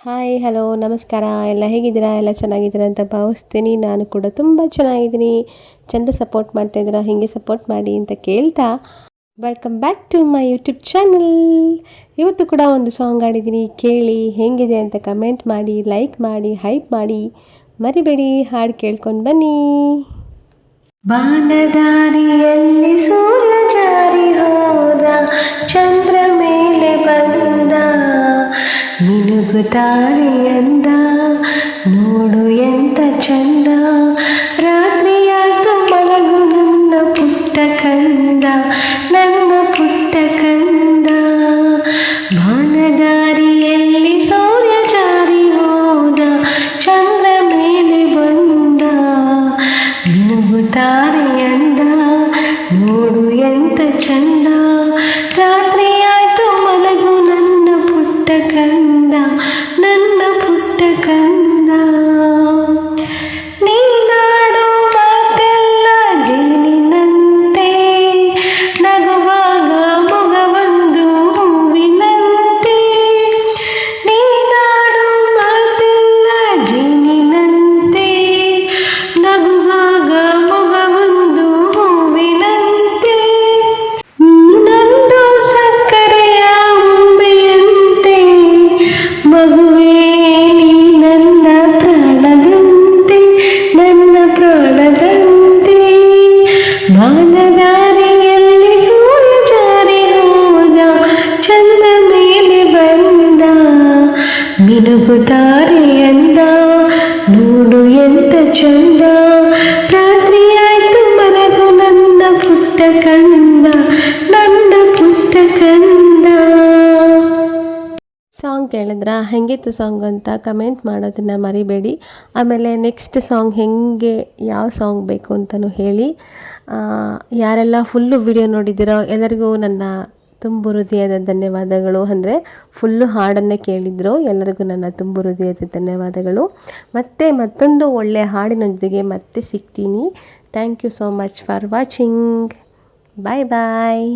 Hi hello ನಮಸ್ಕಾರ. ಎಲ್ಲ ಹೇಗಿದ್ದೀರಾ? ಎಲ್ಲ ಚೆನ್ನಾಗಿದ್ದೀರಾ ಅಂತ ಭಾವಿಸ್ತೀನಿ. ನಾನು ಕೂಡ ತುಂಬ ಚೆನ್ನಾಗಿದ್ದೀನಿ. ಚೆಂದ ಸಪೋರ್ಟ್ ಮಾಡ್ತಾಯಿದ್ದೀರಾ, ಹೀಗೆ ಸಪೋರ್ಟ್ ಮಾಡಿ ಅಂತ ಕೇಳ್ತಾ welcome back to my YouTube channel. ಇವತ್ತು ಕೂಡ ಒಂದು ಸಾಂಗ್ ಆಡಿದ್ದೀನಿ, ಕೇಳಿ ಹೇಗಿದೆ ಅಂತ ಕಮೆಂಟ್ ಮಾಡಿ, ಲೈಕ್ ಮಾಡಿ, ಹೈಪ್ ಮಾಡಿ ಮರಿಬೇಡಿ. ಹಾಡು ಕೇಳ್ಕೊಂಡು ಬನ್ನಿ. ಬಾನದಾರಿಯಲ್ಲಿ ಸೂರ್ಯ ಜಾರಿ ಹೋದ, ಚಂದ್ರ ಮೇಲೆ ಬಂದ, ಮಿನುಗುತ್ತಾರೆ ಅಂದ, ನೋಡು ಎಂತ ಚಂದ, ರಾತ್ರಿಯಾಯ್ತು ಮಲಗು ನನ್ನ ಪುಟ್ಟ ಕಂದ, ನನ್ನ ಪುಟ್ಟ ಕಂದ. ಬಾನದಾರಿಯಲ್ಲಿ ಸೂರ್ಯ ಜಾರಿ ಹೋದ, ಚಂದ್ರ ಮೇಲೆ ಬಂದ, ಮಿನುಗುತ್ತಾರೆ ಅಂದ, ನೋಡು ಎಂತ ಚಂದ, ರಾತ್ರಿ ಆಯ್ತು ಮಲಗು ನನ್ನ ಪುಟ್ಟ ಕಂದ, ನನ್ನ ಪುಟ್ಟ ಕಂದ. ನೀನಾಡು ಮಾತೆಲ್ಲ ಜೇನಿನಂತೆ, ನಗುವಾಗ ಮೊಗವೊಂದು ಹೂವಿನಂತೆ. ನೀನಾಡು ಮಾತೆಲ್ಲ ಜೇನಿನಂತೆ, ನಗುವಾಗ ಮೊಗವೊಂದು ಹೂವಿನಂತೆ. ನೀನೊಂದು ಸಕ್ಕರೆಯ ಉಂಬೆಯಂತೆ, ಮಗುವೇ ನೀ ನನ್ನ ಪ್ರಾಣದಂತೆ, ನನ್ನ ಪ್ರಾಣದಂತೆ. ಬಾನದಾರಿಯಲ್ಲಿ ಸೂರ್ಯ ಜಾರಿ ಹೋದ, ಚಂದ ಮೇಲೆ ಬಂದ, ಮಿನುಗುತ್ತಾರೆ ಅಂದ, ನೋಡು ಎಂತ ಚಂದ, ರಾತ್ರಿ ಆಯ್ತು ಮಲಗು ನನ್ನ ಪುಟ್ಟ ಕಂದ, ನನ್ನ ಪುಟ್ಟ ಕಂದ. ಸಾಂಗ್ ಕೇಳಿದ್ರಾ? ಹೆಂಗಿತ್ತು ಸಾಂಗ್ ಅಂತ ಕಮೆಂಟ್ ಮಾಡೋದನ್ನು ಮರಿಬೇಡಿ. ಆಮೇಲೆ ನೆಕ್ಸ್ಟ್ ಸಾಂಗ್ ಹೆಂಗೆ, ಯಾವ ಸಾಂಗ್ ಬೇಕು ಅಂತಲೂ ಹೇಳಿ. ಯಾರೆಲ್ಲ ಫುಲ್ಲು ವಿಡಿಯೋ ನೋಡಿದ್ದೀರೋ ಎಲ್ಲರಿಗೂ ನನ್ನ ತುಂಬು ಹೃದಯದ ಧನ್ಯವಾದಗಳು. ಅಂದರೆ ಫುಲ್ಲು ಹಾಡನ್ನೇ ಕೇಳಿದ್ರು ಎಲ್ಲರಿಗೂ ನನ್ನ ತುಂಬು ಹೃದಯದ ಧನ್ಯವಾದಗಳು. ಮತ್ತೆ ಮತ್ತೊಂದು ಒಳ್ಳೆಯ ಹಾಡಿನೊಂದಿಗೆ ಮತ್ತೆ ಸಿಗ್ತೀನಿ. Thank you so much for watching. Bye bye.